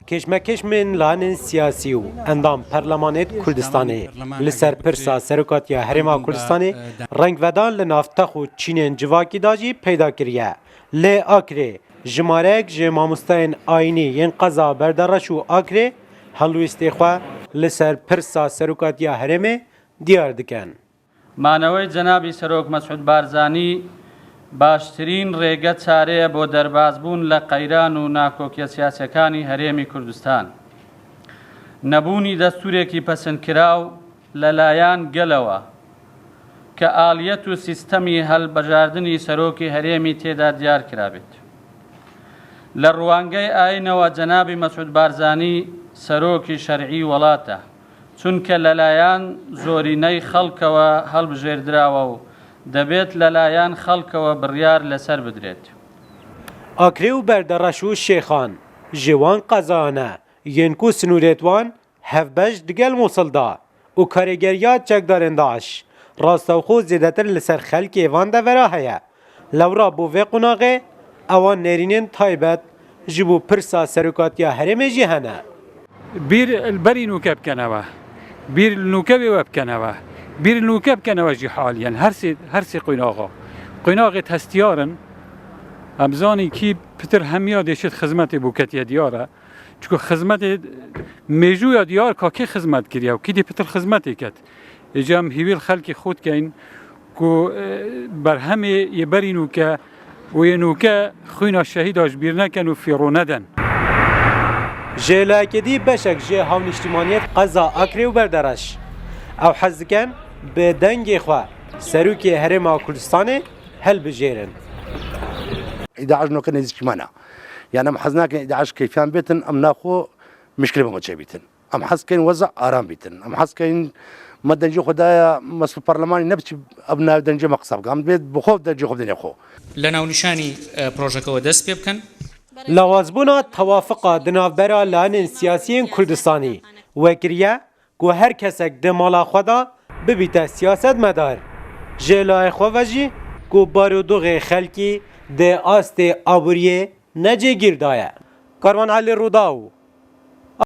کشمکش من لان سیاسی و اندام پرلمانیت کردستانی لسر پرسا سرکاتیا هرما کردستانی رنگ ودان لنافتخ و چینین جواکی داجی پیدا کریه لی آکره جمارک جمامستین آینی ین قضا بردارش و آکره هلو استخوا لسر پرسا سرکاتیا هرمه دیار دکن مانەوەی جەنابی سەرۆک مەسعود بارزانی باشترین ڕێگە چارەیە بۆ دەربازبوون لە قەیران و ناکۆکیە سیاسەکانی هەرێمی کوردستان نەبوونی دەستورێکی پەسەندکراو لەلایەن گەلەوە کە ئالیەت و سیستەمی هەڵبەژاردننی سەرۆکی هەرێمی تێدا دیار کرابێت لە ڕوانگەی ئاینەوە جەنابی مەسعود بارزانی سەرۆکی شەرعی وڵاتە چونکە لەلایەن زۆرینەی خەڵکەوە هەڵبژێردراوە و دەبێت لەلایەن خەڵکەوە بڕیار لەسەر بدرێت. ئاکرێ و بەردەڕەش و شێخان ژێوان قەزانە یەنکو سنوورێتوان هەفبەش دگەل مووسڵدا و کارێگەریات چەکدارên داعش ڕاستەوخۆ زێدەتر لەسەر خەلکی ئێوان دەڤەرا هەیە لەورا بۆ vê قوناغê ئەوان نێرینên تایبەت ji bo pirsa serokatiya herêmê jî hene. بیر البری نوکە بکەنەوە بیر نوکەوێ وە بکەنەوە بیر نوکە بکەنەوە ژی حالیان هەرسێ قویناغێت هەستیارن ئەمزانی کی پتر هەمیا دێشێت خزمەتێ بۆ کەتیە دیارە چکە خزمەتێ مێژوویە دیار کاکێ خزمەت کردیا و کیدی پتر خزمەتێ کەت ئێجام هیویل خەلکی خۆتکەین کو بەرهەمێ یێبەری نوکە و یە نوکە خوینا شەهیداش بیر نەکەن و فێڕۆ نەدەن جێلاکێدی بەشێک ژێ هاونیشتیمانیەت قەزا ئاکرێ و بەردەڕەش ئەو حەز دکەن بە دەنگێ خوا سەرۆکی هەرێما کوردستانê هەڵبژێرن. داعش نوکە نزیکمانە یان ئەم حەز ناکەن داعش کەیفیان بێتن ئەم ناخۆ مشکل بۆ چێ بیتن ئەم حەزکەین وەزە ئارام بیتن ئەم حەزکەین مە دەنجی خۆدایە مەسڵ پەرلەمانی نەبچی ئەم ناو دەنجە مە قسە بکەم بێت بخۆ دەنجی خۆ بدەنێ خۆ لە ناونیشانی پرۆژەکەەوە دەست پێ بکەن لاوازبوونا تەوافقا دناوبەرا لانên siyasiyên Kurdistanî wekiriye ku her kesek di mala xwe da bibîte siyasetmedar jê layê xwe ve jî ku barodoxê xelkî dê astê aboriyê necêgir daye. Karwan Elî Rûda û